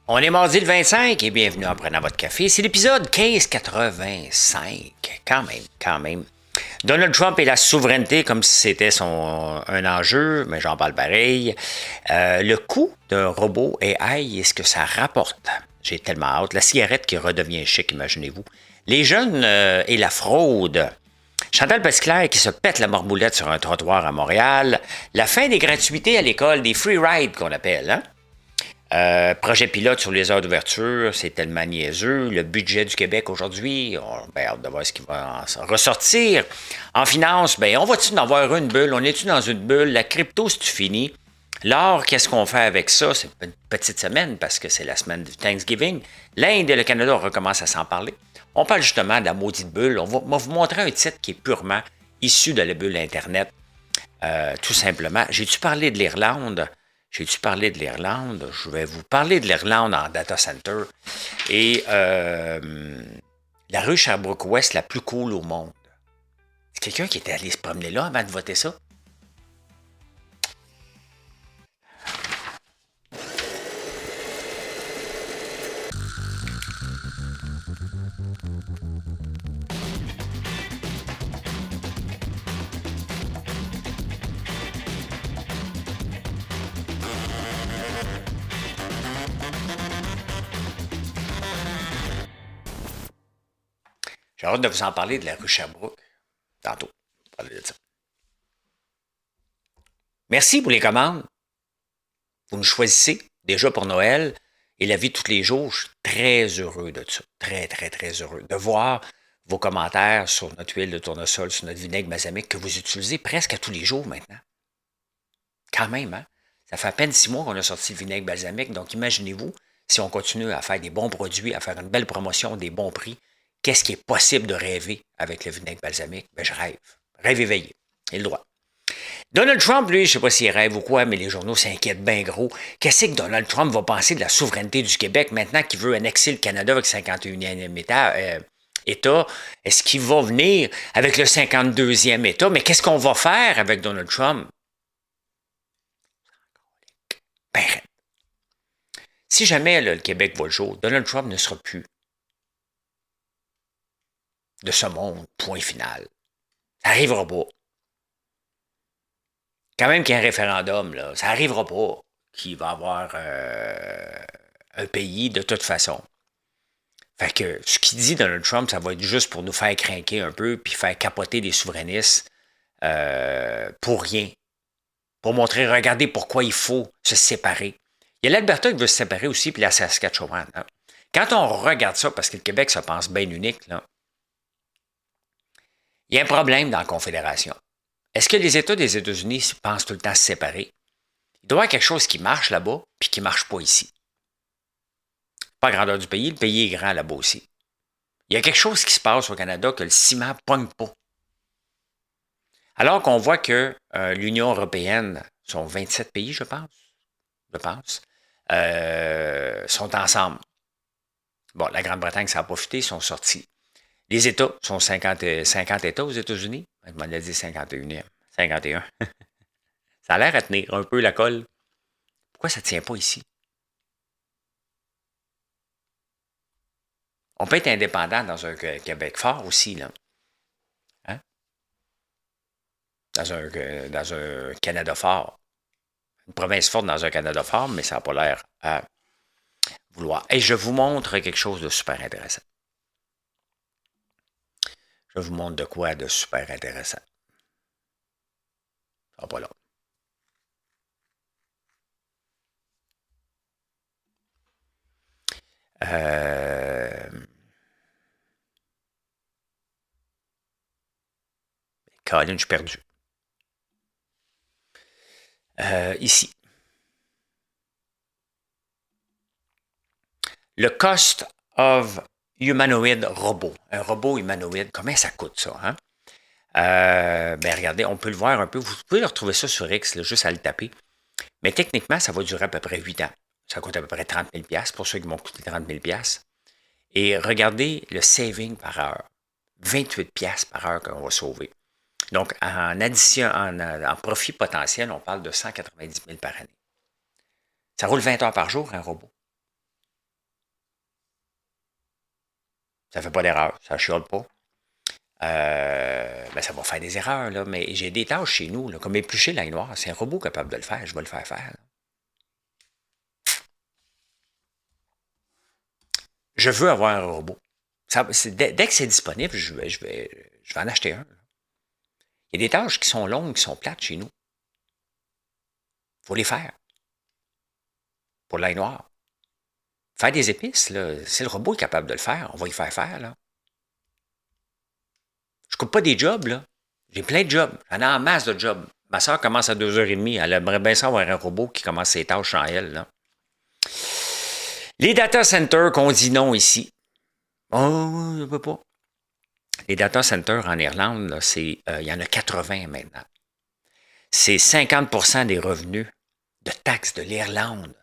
On est mardi le 25 et bienvenue en prenant votre café. C'est l'épisode 1585. Quand même. Donald Trump et la souveraineté comme si c'était un enjeu, mais j'en parle pareil. Le coût d'un robot AI et ce que ça rapporte. J'ai tellement hâte. La cigarette qui redevient chic, imaginez-vous. Les jeunes et la fraude. Chantal Pesclair qui se pète la marboulette sur un trottoir à Montréal. La fin des gratuités à l'école, des free rides qu'on appelle, hein? Projet pilote sur les heures d'ouverture, c'est tellement niaiseux. Le budget du Québec aujourd'hui, on a hâte de voir ce qui va en ressortir. En finance, ben, on va-tu en avoir une bulle? On est-tu dans une bulle? La crypto, c'est-tu fini? L'or, qu'est-ce qu'on fait avec ça? C'est une petite semaine parce que c'est la semaine du Thanksgiving. L'Inde et le Canada recommencent à s'en parler. On parle justement de la maudite bulle. On va vous montrer un titre qui est purement issu de la bulle Internet. Tout simplement. J'ai-tu parlé de l'Irlande? J'ai-tu parlé de l'Irlande? Je vais vous parler de l'Irlande en data center. Et la rue Sherbrooke-Ouest la plus cool au monde. C'est quelqu'un qui était allé se promener là avant de voter ça? J'ai hâte de vous en parler de la rue Sherbrooke. Tantôt. On va parler de ça. Merci pour les commandes. Vous nous choisissez déjà pour Noël et la vie de tous les jours. Je suis très heureux de ça. Très heureux de voir vos commentaires sur notre huile de tournesol, sur notre vinaigre balsamique que vous utilisez presque à tous les jours maintenant. Quand même, hein? Ça fait à peine 6 mois qu'on a sorti le vinaigre balsamique, donc imaginez-vous, si on continue à faire des bons produits, à faire une belle promotion, des bons prix, qu'est-ce qui est possible de rêver avec le vinaigre balsamique? Ben, je rêve. Rêve éveillé. Il le droit. Donald Trump, lui, je ne sais pas s'il rêve ou quoi, mais les journaux s'inquiètent bien gros. Qu'est-ce que Donald Trump va penser de la souveraineté du Québec maintenant qu'il veut annexer le Canada avec le 51e État? Est-ce qu'il va venir avec le 52e État? Mais qu'est-ce qu'on va faire avec Donald Trump? Ben, si jamais là, le Québec voit le jour, Donald Trump ne sera plus de ce monde, point final. Ça n'arrivera pas. Quand même qu'il y ait un référendum, là, ça n'arrivera pas qu'il va y avoir un pays de toute façon. Fait que ce qu'il dit Donald Trump, ça va être juste pour nous faire craquer un peu puis faire capoter des souverainistes pour rien. Pour montrer, regardez pourquoi il faut se séparer. Il y a l'Alberta qui veut se séparer aussi, puis la Saskatchewan. Hein. Quand on regarde ça, parce que le Québec se pense bien unique, là, il y a un problème dans la Confédération. Est-ce que les États des États-Unis pensent tout le temps se séparer? Il doit y avoir quelque chose qui marche là-bas, puis qui ne marche pas ici. Pas la grandeur du pays, le pays est grand là-bas aussi. Il y a quelque chose qui se passe au Canada que le ciment ne pogne pas. Alors qu'on voit que l'Union européenne, sont 27 pays, je pense, sont ensemble. Bon, la Grande-Bretagne, ça a profité, ils sont sortis. Les États sont 50 États aux États-Unis. Je m'en ai dit 51e. 51. Ça a l'air à tenir un peu la colle. Pourquoi ça ne tient pas ici? On peut être indépendant dans un Québec fort aussi, là. Hein? Dans un Canada fort. Une province forte dans un Canada fort, mais ça n'a pas l'air à vouloir. Et je vous montre quelque chose de super intéressant. Je vous montre de quoi de super intéressant. Ça va pas là. Colin, je suis perdu. Ici. Le cost of humanoid robot. Un robot humanoïde, combien ça coûte ça? Hein? Ben regardez, on peut le voir un peu. Vous pouvez retrouver ça sur X, là, juste à le taper. Mais techniquement, ça va durer à peu près 8 ans. Ça coûte à peu près 30 000 pour ceux qui m'ont coûté 30 000 Et regardez le saving par heure. 28 par heure qu'on va sauver. Donc, en addition, en profit potentiel, on parle de 190 000 par année. Ça roule 20 heures par jour, un robot. Ça fait pas d'erreur, ça chiale pas. Ben ça va faire des erreurs, là, mais j'ai des tâches chez nous, là, comme éplucher l'ail noir. C'est un robot capable de le faire, je vais le faire faire. Là. Je veux avoir un robot. Dès que c'est disponible, je vais en acheter un. Là. Il y a des tâches qui sont longues, qui sont plates chez nous. Il faut les faire. Pour l'ail noir. Faire des épices, là, si le robot est capable de le faire, on va y faire faire. Là. Je coupe pas des jobs, là. J'ai plein de jobs. J'en ai en masse de jobs. Ma soeur commence à 2h30. Elle aimerait bien ça avoir un robot qui commence ses tâches sans elle. Là. Les data centers qu'on dit non ici. Oh, je peux pas. Les data centers en Irlande, là, il y en a 80 maintenant. C'est 50% des revenus de taxes de l'Irlande.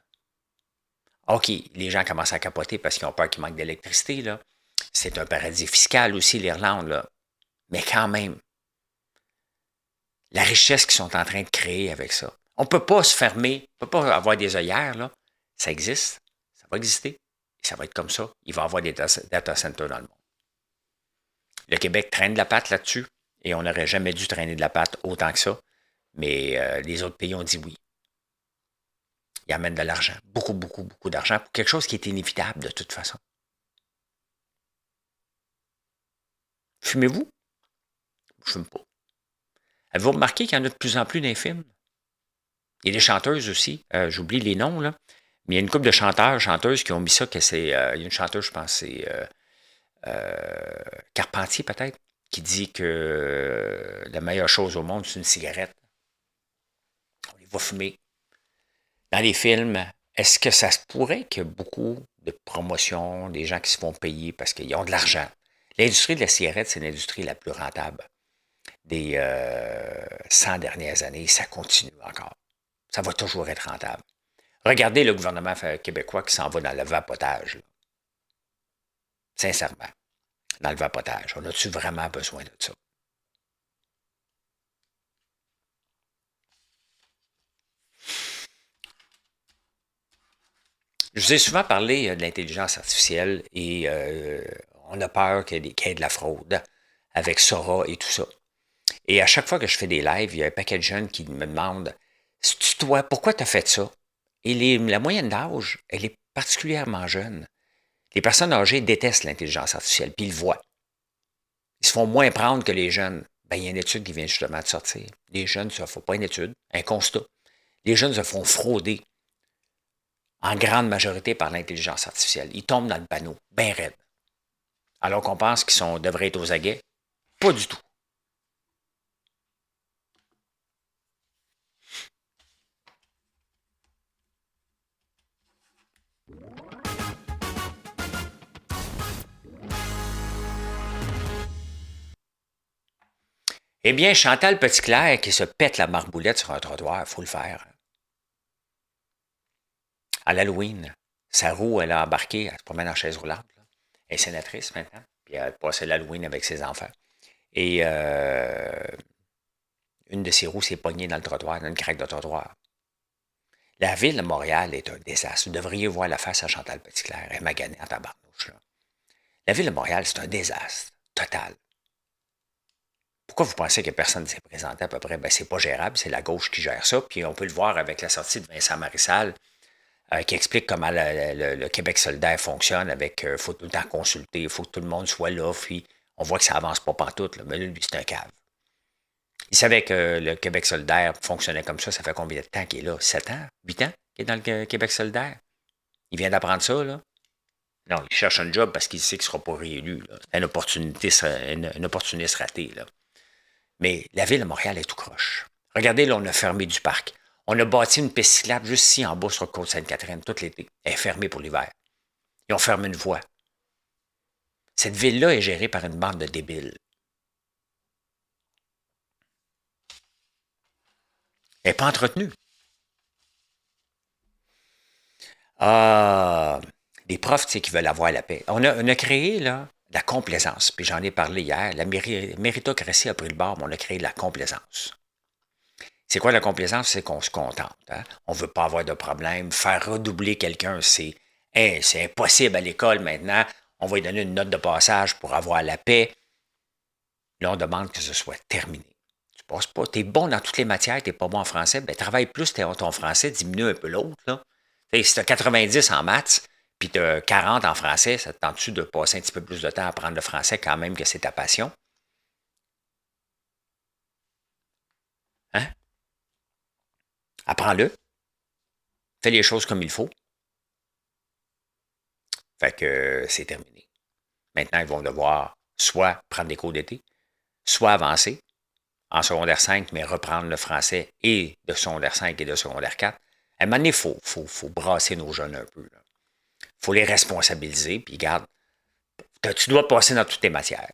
OK, les gens commencent à capoter parce qu'ils ont peur qu'il manque d'électricité. Là. C'est un paradis fiscal aussi, l'Irlande. Là. Mais quand même, la richesse qu'ils sont en train de créer avec ça. On ne peut pas se fermer, on ne peut pas avoir des œillères. Là. Ça existe, ça va exister, et ça va être comme ça. Il va y avoir des data centers dans le monde. Le Québec traîne de la patte là-dessus, et on n'aurait jamais dû traîner de la patte autant que ça, mais les autres pays ont dit oui. Ils amènent de l'argent, beaucoup, beaucoup, beaucoup d'argent, pour quelque chose qui est inévitable de toute façon. Fumez-vous? Je ne fume pas. Avez-vous remarqué qu'il y en a de plus en plus dans les films? Il y a des chanteuses aussi, j'oublie les noms, là, mais il y a une couple de chanteurs, chanteuses qui ont mis ça, que c'est, il y a une chanteuse, je pense, c'est Carpentier peut-être, qui dit que la meilleure chose au monde, c'est une cigarette. On les voit fumer. Dans les films, est-ce que ça se pourrait qu'il y ait beaucoup de promotions, des gens qui se font payer parce qu'ils ont de l'argent? L'industrie de la cigarette, c'est l'industrie la plus rentable des 100 dernières années. Ça continue encore. Ça va toujours être rentable. Regardez le gouvernement québécois qui s'en va dans le vapotage. Là. Sincèrement, dans le vapotage. On a-tu vraiment besoin de ça? Je vous ai souvent parlé de l'intelligence artificielle et on a peur qu'il y ait de la fraude avec Sora et tout ça. Et à chaque fois que je fais des lives, il y a un paquet de jeunes qui me demandent « Toi, pourquoi tu as fait ça? » Et la moyenne d'âge, elle est particulièrement jeune. Les personnes âgées détestent l'intelligence artificielle, puis ils le voient. Ils se font moins prendre que les jeunes. Ben, il y a une étude qui vient justement de sortir. Les jeunes ne se font pas une étude, un constat. Les jeunes se font frauder en grande majorité par l'intelligence artificielle. Ils tombent dans le panneau, bien raide. Alors qu'on pense qu'ils devraient être aux aguets. Pas du tout. Eh bien, Chantal Petitclerc qui se pète la marboulette sur un trottoir, il faut le faire. À l'Halloween, sa roue, elle a embarqué, elle se promène en chaise roulante. Là. Elle est sénatrice maintenant, puis elle passait l'Halloween avec ses enfants. Et une de ses roues s'est pognée dans le trottoir, dans une craque de trottoir. La ville de Montréal est un désastre. Vous devriez voir la face à Chantal Petitclerc. Elle est maganée en tabarnouche. Là. La ville de Montréal, c'est un désastre total. Pourquoi vous pensez que personne ne s'est présenté à peu près? Ben, c'est pas gérable, c'est la gauche qui gère ça. Puis on peut le voir avec la sortie de Vincent Marissal, qui explique comment le Québec solidaire fonctionne avec faut tout le temps consulter, il faut que tout le monde soit là, puis on voit que ça avance pas pantoute. Là. Mais lui, c'est un cave. Il savait que le Québec solidaire fonctionnait comme ça fait combien de temps qu'il est là? 7 ans? 8 ans qu'il est dans le Québec solidaire? Il vient d'apprendre ça, là? Non, il cherche un job parce qu'il sait qu'il ne sera pas réélu. C'est une opportuniste ratée, là. Mais la ville de Montréal est tout croche. Regardez, là, on a fermé du parc. On a bâti une piste cyclable juste ici, en bas, sur Côte-Sainte-Catherine, tout l'été. Elle est fermée pour l'hiver. Ils ont fermé une voie. Cette ville-là est gérée par une bande de débiles. Elle n'est pas entretenue. Ah, les profs, tu sais, qui veulent avoir la paix. On a créé, là, la complaisance. Puis j'en ai parlé hier. La méritocratie a pris le bord, mais on a créé la complaisance. C'est quoi la complaisance? C'est qu'on se contente. Hein? On ne veut pas avoir de problème. Faire redoubler quelqu'un, c'est impossible à l'école maintenant. On va lui donner une note de passage pour avoir la paix. Là, on demande que ce soit terminé. Tu passes pas. Tu es bon dans toutes les matières, tu n'es pas bon en français, ben travaille plus ton français, diminue un peu l'autre. Là. Si tu as 90 en maths, puis tu as 40 en français, ça te tente-tu de passer un petit peu plus de temps à apprendre le français quand même que c'est ta passion? Hein? Apprends-le. Fais les choses comme il faut. Fait que c'est terminé. Maintenant, ils vont devoir soit prendre des cours d'été, soit avancer en secondaire 5, mais reprendre le français et de secondaire 5 et de secondaire 4. À un moment donné, il faut brasser nos jeunes un peu. Il faut les responsabiliser, puis garde, tu dois passer dans toutes tes matières.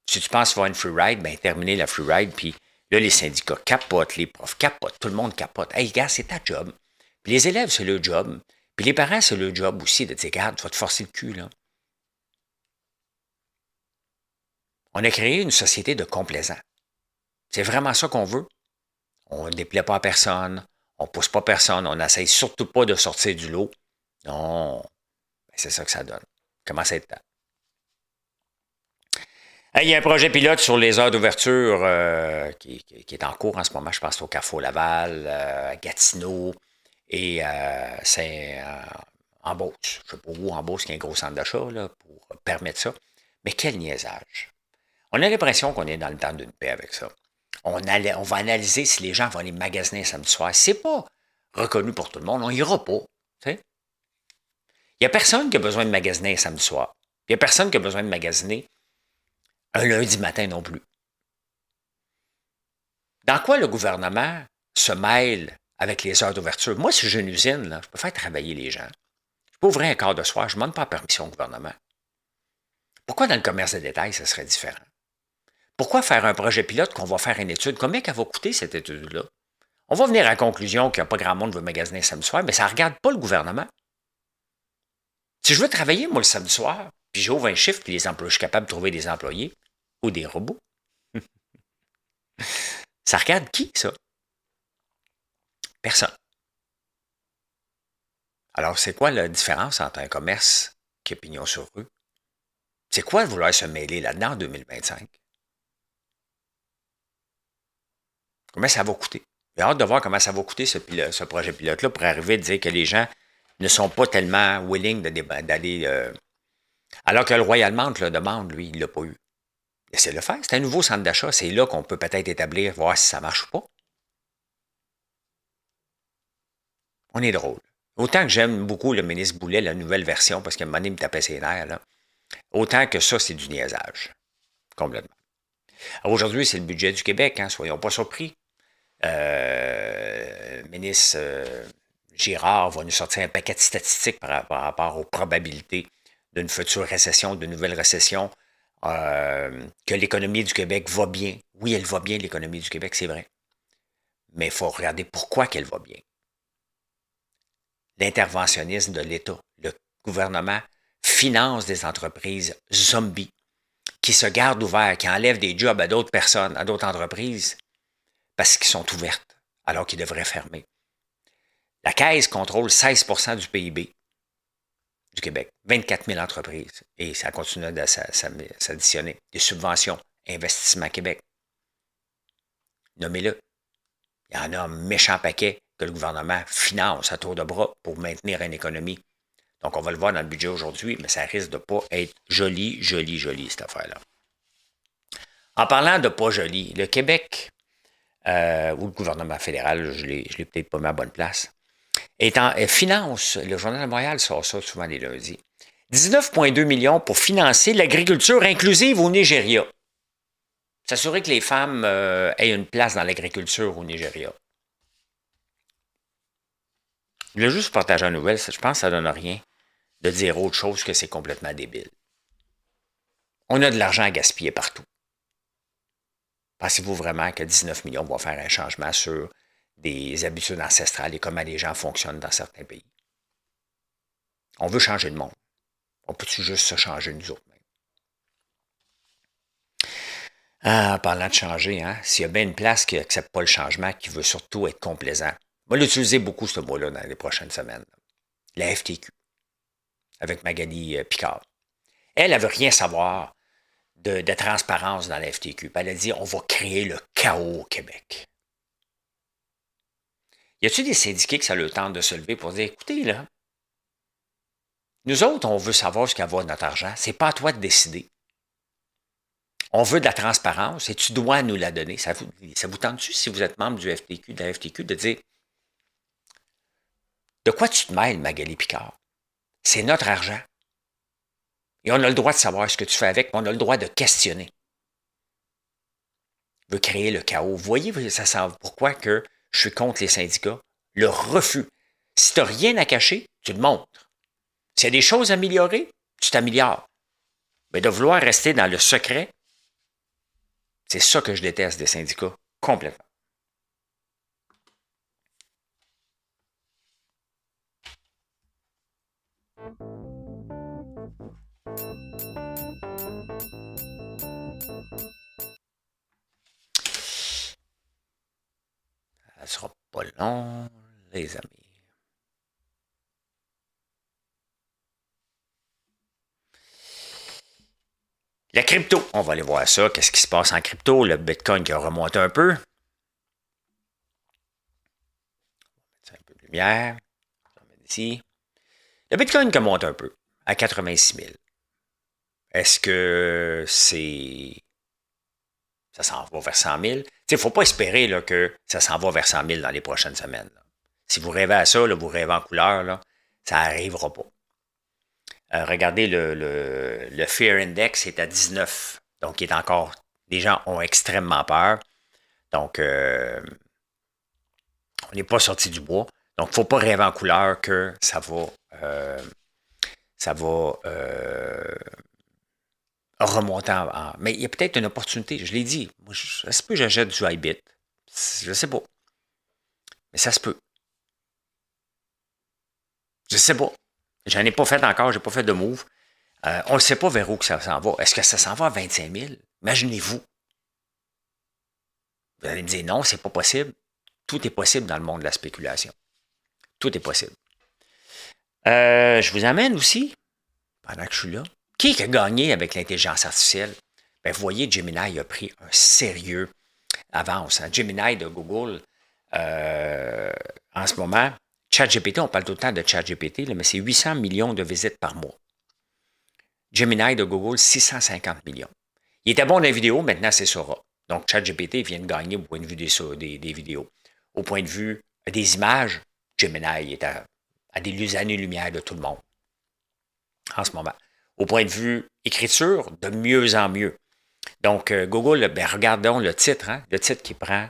Si tu penses faire une free ride, bien, terminer la free ride, puis là, les syndicats capotent, les profs capotent, tout le monde capote. Hey, gars, c'est ta job. Puis les élèves, c'est leur job. Puis les parents, c'est leur job aussi de dire, regarde, tu vas te forcer le cul, là. On a créé une société de complaisants. C'est vraiment ça qu'on veut. On ne déplaît pas à personne, on ne pousse pas personne, on n'essaye surtout pas de sortir du lot. Non, ben, c'est ça que ça donne. Comment ça être temps? Il y a un projet pilote sur les heures d'ouverture qui est en cours en ce moment. Je pense au Carrefour Laval, à Gatineau et en Beauce. Je ne sais pas où en Beauce, qui est un gros centre d'achat là, pour permettre ça. Mais quel niaisage. On a l'impression qu'on est dans le temps d'une paix avec ça. On va analyser si les gens vont aller magasiner samedi soir. C'est pas reconnu pour tout le monde. On n'ira pas. Il n'y a personne qui a besoin de magasiner samedi soir. Il n'y a personne qui a besoin de magasiner un lundi matin non plus. Dans quoi le gouvernement se mêle avec les heures d'ouverture? Moi, si j'ai une usine, là, je peux faire travailler les gens. Je peux ouvrir un quart de soir, je ne demande pas permission au gouvernement. Pourquoi dans le commerce de détail, ça serait différent? Pourquoi faire un projet pilote qu'on va faire une étude? Combien qu'elle va coûter cette étude-là? On va venir à la conclusion qu'il n'y a pas grand monde qui veut magasiner samedi soir, mais ça ne regarde pas le gouvernement. Si je veux travailler, moi, le samedi soir, puis j'ouvre un chiffre, puis je suis capable de trouver des employés ou des robots. Ça regarde qui, ça? Personne. Alors, c'est quoi la différence entre un commerce qui a pignon sur rue? C'est quoi de vouloir se mêler là-dedans en 2025? Combien ça va coûter? J'ai hâte de voir comment ça va coûter ce projet pilote-là pour arriver à dire que les gens ne sont pas tellement willing d'aller... alors que le Royal Mount le demande, lui, il ne l'a pas eu. Laissez-le faire. C'est un nouveau centre d'achat. C'est là qu'on peut peut-être établir, voir si ça marche ou pas. On est drôle. Autant que j'aime beaucoup le ministre Boulet, la nouvelle version, parce qu'à un moment donné, il me tapait ses nerfs, là, autant que ça, c'est du niaisage. Complètement. Alors aujourd'hui, c'est le budget du Québec, hein, soyons pas surpris. Le ministre Girard va nous sortir un paquet de statistiques par rapport aux probabilités d'une future récession, d'une nouvelle récession, que l'économie du Québec va bien. Oui, elle va bien, l'économie du Québec, c'est vrai. Mais il faut regarder pourquoi qu'elle va bien. L'interventionnisme de l'État. Le gouvernement finance des entreprises zombies qui se gardent ouvertes, qui enlèvent des jobs à d'autres personnes, à d'autres entreprises, parce qu'ils sont ouvertes, alors qu'ils devraient fermer. La Caisse contrôle 16% du PIB du Québec, 24 000 entreprises, et ça continue de s'additionner. Des subventions, Investissement Québec. Nommez-le. Il y en a un méchant paquet que le gouvernement finance à tour de bras pour maintenir une économie. Donc, on va le voir dans le budget aujourd'hui, mais ça risque de ne pas être joli, cette affaire-là. En parlant de pas joli, le Québec, ou le gouvernement fédéral, je l'ai peut-être pas mis à bonne place, finance, le Journal de Montréal sort ça souvent les lundis, 19,2 millions pour financer l'agriculture inclusive au Nigeria. S'assurer que les femmes aient une place dans l'agriculture au Nigeria. Je voulais juste partager une nouvelle. Je pense que ça ne donne rien de dire autre chose que c'est complètement débile. On a de l'argent à gaspiller partout. Pensez-vous vraiment que 19 millions vont faire un changement sur des habitudes ancestrales et comment les gens fonctionnent dans certains pays? On veut changer le monde. On peut-tu juste se changer nous autres mêmes? En parlant de changer, hein, s'il y a bien une place qui n'accepte pas le changement, qui veut surtout être complaisant, on va l'utiliser beaucoup ce mot-là dans les prochaines semaines. La FTQ. avec Magali Picard. Elle veut rien savoir de transparence dans la FTQ. Elle a dit, on va créer le chaos au Québec. Y a-t-il des syndiqués que ça le tente de se lever pour dire, écoutez, là, nous autres, on veut savoir ce qu'elle va notre argent. C'est pas à toi de décider. On veut de la transparence et tu dois nous la donner. Ça vous tente-tu, si vous êtes membre du FTQ, de la FTQ, de dire, de quoi tu te mêles, Magali Picard? C'est notre argent. Et on a le droit de savoir ce que tu fais avec, mais on a le droit de questionner. Veut créer le chaos. Vous voyez, ça sent pourquoi que je suis contre les syndicats. Le refus. Si tu n'as rien à cacher, tu le montres. S'il y a des choses à améliorer, tu t'améliores. Mais de vouloir rester dans le secret, c'est ça que je déteste des syndicats, complètement. Ça ne sera pas long, les amis. La crypto, on va aller voir ça. Qu'est-ce qui se passe en crypto? Le Bitcoin qui a remonté un peu. Un peu de lumière. Ici. Le Bitcoin qui monte un peu, à 86 000. Est-ce que ça s'en va vers 100 000? Il ne faut pas espérer là, que ça s'en va vers 100 000 dans les prochaines semaines. Là. Si vous rêvez à ça, là, vous rêvez en couleur, là, ça n'arrivera pas. Regardez, le Fear Index est à 19. Donc, il est encore... Les gens ont extrêmement peur. Donc, on n'est pas sorti du bois. Donc, il ne faut pas rêver en couleur que ça va remonter Mais il y a peut-être une opportunité. Je l'ai dit. Moi, ça se peut que j'achète du iBit. Je ne sais pas. Mais ça se peut. Je ne sais pas. J'en ai pas fait encore. Je n'ai pas fait de move. On ne sait pas vers où que ça s'en va. Est-ce que ça s'en va à 25 000? Imaginez-vous. Vous allez me dire non, c'est pas possible. Tout est possible dans le monde de la spéculation. Tout est possible. Je vous amène aussi, pendant que je suis là, qui a gagné avec l'intelligence artificielle? Ben, vous voyez, Gemini a pris un sérieux avance. Hein? Gemini de Google, en ce moment, ChatGPT, on parle tout le temps de ChatGPT, mais c'est 800 millions de visites par mois. Gemini de Google, 650 millions. Il était bon dans les vidéos, maintenant c'est Sora. Donc, ChatGPT vient de gagner au point de vue des vidéos. Au point de vue des images, Gemini est à des années-lumière de tout le monde en ce moment. Au point de vue écriture, de mieux en mieux. Donc, Google, ben, regardons le titre, hein, le titre qui prend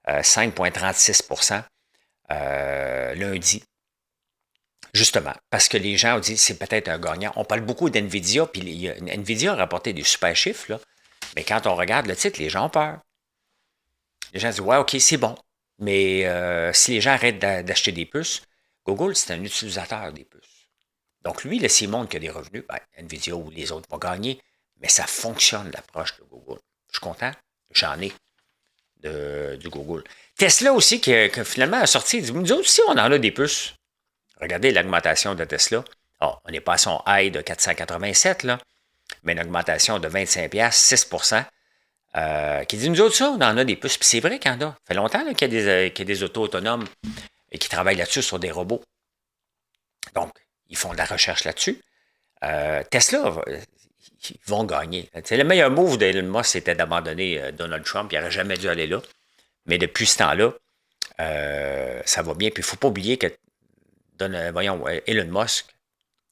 5,36 lundi. Justement, parce que les gens ont dit c'est peut-être un gagnant. On parle beaucoup d'NVIDIA, puis NVIDIA a rapporté des super chiffres, là, mais quand on regarde le titre, les gens ont peur. Les gens disent ouais, ok, c'est bon. Mais si les gens arrêtent d'acheter des puces, Google, c'est un utilisateur des puces. Donc, lui, s'il montre qu'il y a des revenus, ben, NVIDIA ou les autres vont gagner, mais ça fonctionne, l'approche de Google. Je suis content, j'en ai du Google. Tesla aussi, qui finalement a sorti, il dit, nous autres aussi, on en a des puces. Regardez l'augmentation de Tesla. Oh, on n'est pas à son high de 487, là, mais une augmentation de 25$, 6%, qui dit, nous autres, ça, on en a des puces. Puis c'est vrai qu'il y en a. Ça fait longtemps qu'il y a des autos autonomes et qui travaillent là-dessus sur des robots. Donc, ils font de la recherche là-dessus. Tesla, ils vont gagner. Le meilleur move d'Elon Musk, c'était d'abandonner Donald Trump. Il n'aurait jamais dû aller là. Mais depuis ce temps-là, ça va bien. Puis il ne faut pas oublier que Elon Musk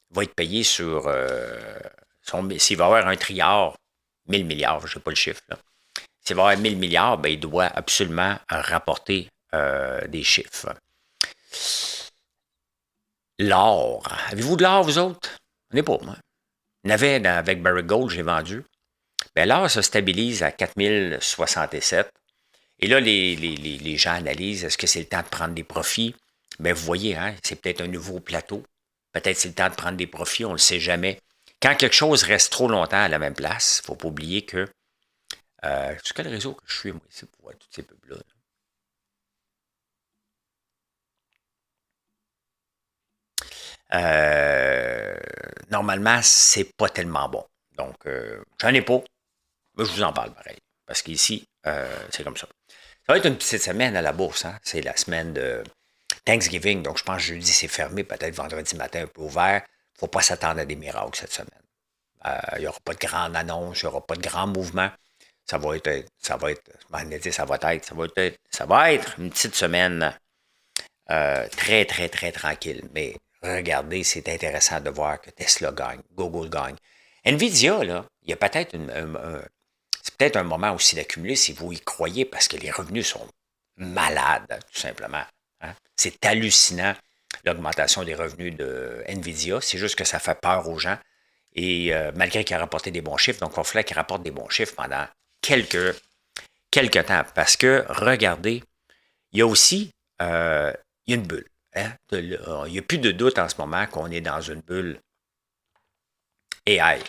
va être payé sur s'il va avoir un trilliard, 1000 milliards, je n'ai pas le chiffre. Là. S'il va avoir 1000 milliards, ben, il doit absolument rapporter des chiffres. L'or. Avez-vous de l'or, vous autres? On n'est pas, moi. On avait avec Barrick Gold, j'ai vendu. Bien, l'or se stabilise à 4067. Et là, les gens analysent, est-ce que c'est le temps de prendre des profits? Bien, vous voyez, hein, c'est peut-être un nouveau plateau. Peut-être c'est le temps de prendre des profits, on ne le sait jamais. Quand quelque chose reste trop longtemps à la même place, il ne faut pas oublier que... sur quel réseau que je suis, moi, ici, pour voir tous ces pubs-là? normalement, c'est pas tellement bon. Donc, j'en ai pas, mais je vous en parle pareil. Parce qu'ici, c'est comme ça. Ça va être une petite semaine à la bourse. Hein? C'est la semaine de Thanksgiving. Donc, je pense que jeudi, c'est fermé. Peut-être vendredi matin, un peu ouvert. Il ne faut pas s'attendre à des miracles cette semaine. Il n'y aura pas de grande annonce. Il n'y aura pas de grand mouvement. Ça va être une petite semaine très, très, très tranquille. Mais regardez, c'est intéressant de voir que Tesla gagne, Google gagne. Nvidia, là, il y a peut-être c'est peut-être un moment aussi d'accumuler si vous y croyez parce que les revenus sont malades, tout simplement. Hein. C'est hallucinant, l'augmentation des revenus de Nvidia. C'est juste que ça fait peur aux gens. Et malgré qu'il a rapporté des bons chiffres, donc il va falloir qu'il rapporte des bons chiffres pendant quelques temps. Parce que, regardez, il y a aussi il y a une bulle. Hein? Il n'y a plus de doute en ce moment qu'on est dans une bulle AI.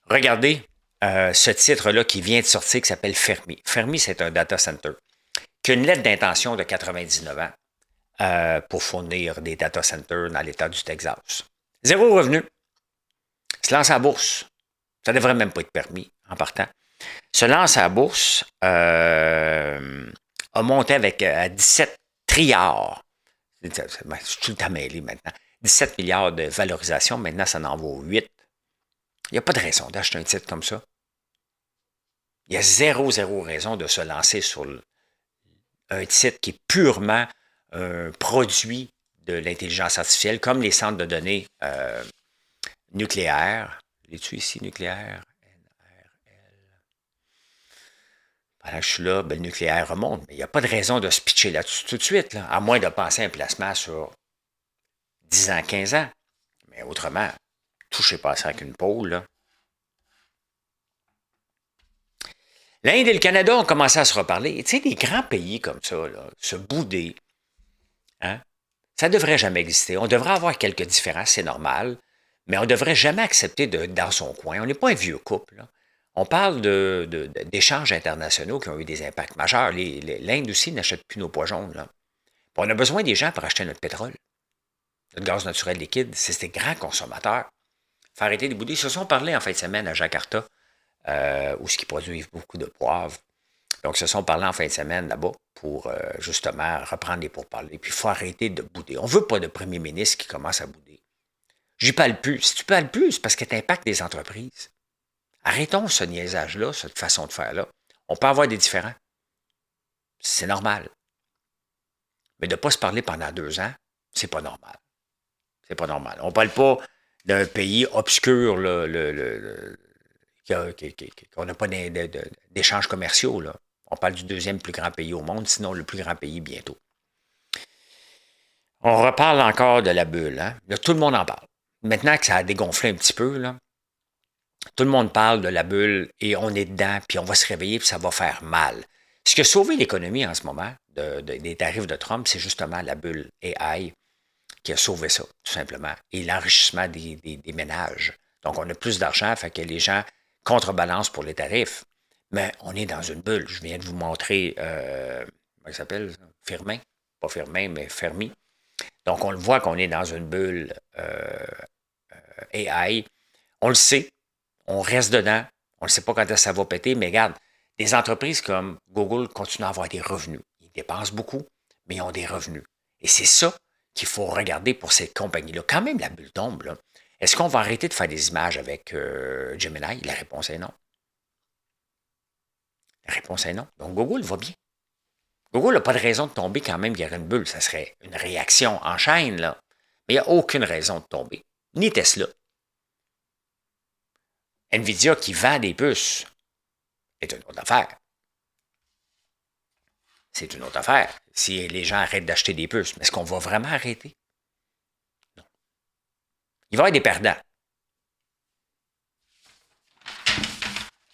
Regardez ce titre-là qui vient de sortir qui s'appelle Fermi. Fermi, c'est un data center qui a une lettre d'intention de 99 ans pour fournir des data centers dans l'État du Texas. Zéro revenu. Se lance à la bourse. Ça ne devrait même pas être permis en partant. Se lance à la bourse, a monté avec 17 trilliards. Je suis tout le temps mêlé maintenant. 17 milliards de valorisation. Maintenant, ça en vaut 8. Il n'y a pas de raison d'acheter un titre comme ça. Il y a zéro raison de se lancer sur un titre qui est purement un produit de l'intelligence artificielle, comme les centres de données nucléaires. L'es-tu ici, nucléaire? Pendant que je suis là, ben, le nucléaire remonte. Mais il n'y a pas de raison de se pitcher là-dessus tout de suite, là, à moins de penser à un placement sur 10 ans, 15 ans. Mais autrement, touchez pas ça avec une pôle. Là. L'Inde et le Canada ont commencé à se reparler. Tu sais, des grands pays comme ça, là, se bouder, hein, ça ne devrait jamais exister. On devrait avoir quelques différences, c'est normal, mais on ne devrait jamais accepter d'être dans son coin. On n'est pas un vieux couple. Là. On parle d'échanges internationaux qui ont eu des impacts majeurs. L'Inde aussi n'achète plus nos pois jaunes. Là. On a besoin des gens pour acheter notre pétrole, notre gaz naturel liquide. C'est des grands consommateurs. Il faut arrêter de bouder. Ils se sont parlé en fin de semaine à Jakarta, où ils produisent beaucoup de poivre. Donc, ils se sont parlé en fin de semaine là-bas pour justement reprendre les pourparlers. Puis, il faut arrêter de bouder. On ne veut pas de premier ministre qui commence à bouder. J'y parle plus. Si tu parles plus, c'est parce que tu impactes des entreprises. Arrêtons ce niaisage-là, cette façon de faire-là. On peut avoir des différends. C'est normal. Mais de ne pas se parler pendant 2 ans, c'est pas normal. C'est pas normal. On ne parle pas d'un pays obscur, qu'on n'a pas d'échanges commerciaux. Là. On parle du deuxième plus grand pays au monde, sinon le plus grand pays bientôt. On reparle encore de la bulle. Hein? Là, tout le monde en parle. Maintenant que ça a dégonflé un petit peu, là, tout le monde parle de la bulle et on est dedans, puis on va se réveiller, puis ça va faire mal. Ce qui a sauvé l'économie en ce moment, des tarifs de Trump, c'est justement la bulle AI qui a sauvé ça, tout simplement, et l'enrichissement des ménages. Donc, on a plus d'argent, fait que les gens contrebalancent pour les tarifs. Mais on est dans une bulle. Je viens de vous montrer, comment il s'appelle? Firmin. Pas Firmin, mais Fermi. Donc, on le voit qu'on est dans une bulle AI. On le sait. On reste dedans. On ne sait pas quand ça va péter, mais regarde, des entreprises comme Google continuent à avoir des revenus. Ils dépensent beaucoup, mais ils ont des revenus. Et c'est ça qu'il faut regarder pour ces compagnies-là. Quand même, la bulle tombe, là. Est-ce qu'on va arrêter de faire des images avec Gemini? La réponse est non. La réponse est non. Donc, Google va bien. Google n'a pas de raison de tomber quand même, il y aurait une bulle. Ça serait une réaction en chaîne, là. Mais il n'y a aucune raison de tomber. Ni Tesla. Nvidia qui vend des puces est une autre affaire. C'est une autre affaire. Si les gens arrêtent d'acheter des puces, mais est-ce qu'on va vraiment arrêter? Non. Il va y avoir des perdants.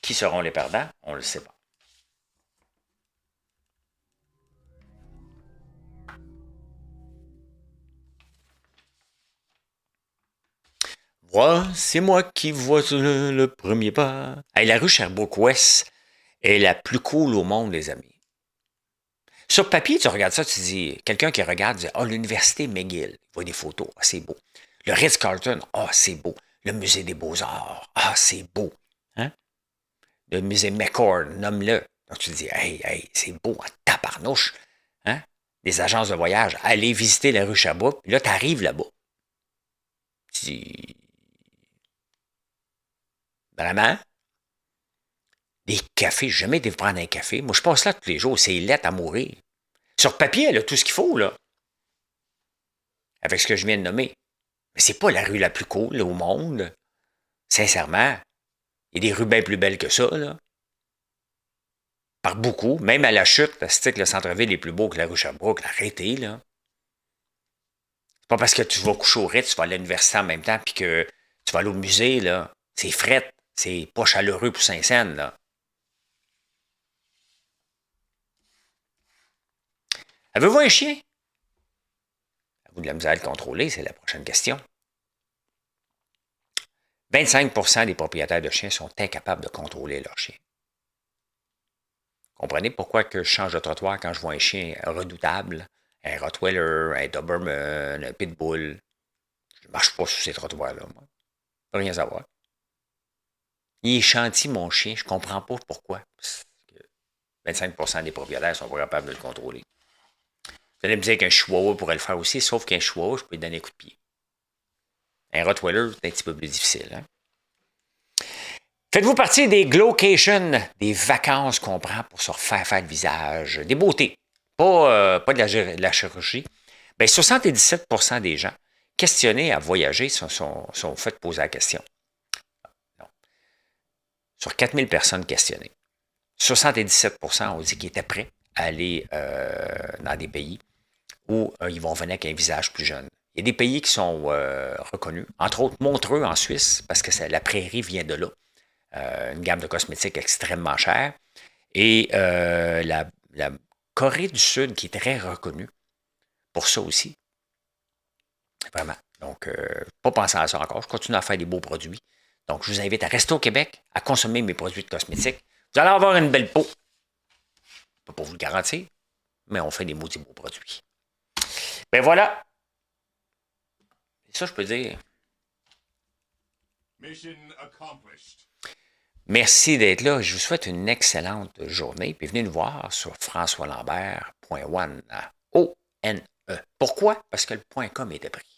Qui seront les perdants? On ne le sait pas. C'est moi qui vois le premier pas. Hey, la rue Sherbrooke-Ouest est la plus cool au monde, les amis. Sur papier, tu regardes ça, tu dis, quelqu'un qui regarde dit, l'université McGill, il voit des photos, c'est beau. Le Ritz-Carlton, c'est beau. Le musée des Beaux-Arts. Ah, c'est beau. Hein? Le musée McCord, nomme-le. Donc tu te dis, hey, c'est beau en tabarnouche. Hein? Les agences de voyage, allez visiter la rue Sherbrooke. Puis là, tu arrives là-bas. Tu dis, vraiment? Des cafés, j'ai jamais été prendre un café. Moi, je passe là tous les jours. C'est laid à mourir. Sur papier, elle a tout ce qu'il faut, là. Avec ce que je viens de nommer. Mais c'est pas la rue la plus cool là, au monde. Sincèrement. Il y a des rues bien plus belles que ça, là. Par beaucoup. Même à la chute, c'est que le centre-ville est plus beau que la rue Sherbrooke. Arrêtez, là. C'est pas parce que tu vas coucher au Ritz, tu vas aller à l'université en même temps, puis que tu vas aller au musée, là. C'est fret. C'est pas chaleureux pour Saint-Saëns, là. Avez-vous un chien? Avez-vous de la misère à le contrôler? C'est la prochaine question. 25% des propriétaires de chiens sont incapables de contrôler leur chien. Comprenez pourquoi que je change de trottoir quand je vois un chien redoutable, un Rottweiler, un Doberman, un Pitbull. Je ne marche pas sur ces trottoirs-là, moi. Rien à savoir. Il est gentil, mon chien. Je ne comprends pas pourquoi. Parce que 25% des propriétaires sont pas capables de le contrôler. Vous allez me dire qu'un chihuahua pourrait le faire aussi, sauf qu'un chihuahua, je peux lui donner un coup de pied. Un Rottweiler, c'est un petit peu plus difficile. Hein? Faites-vous partie des glowcations, des vacances qu'on prend pour se refaire faire le visage, des beautés, pas de la chirurgie? Bien, 77% des gens questionnés à voyager sont fait poser la question. Non. Sur 4000 personnes questionnées, 77% ont dit qu'ils étaient prêts à aller dans des pays où ils vont venir avec un visage plus jeune. Il y a des pays qui sont reconnus, entre autres Montreux en Suisse, parce que la prairie vient de là. Une gamme de cosmétiques extrêmement chère. Et la Corée du Sud, qui est très reconnue pour ça aussi. Vraiment. Donc, pas penser à ça encore. Je continue à faire des beaux produits. Donc, je vous invite à rester au Québec, à consommer mes produits de cosmétiques. Vous allez avoir une belle peau. Je ne peux pas vous le garantir, mais on fait des maudits beaux produits. Ben voilà. Et ça, je peux dire. Mission accomplished. Merci d'être là. Je vous souhaite une excellente journée. Puis venez nous voir sur françoislambert.one. O-N-E. Pourquoi? Parce que le .com était pris.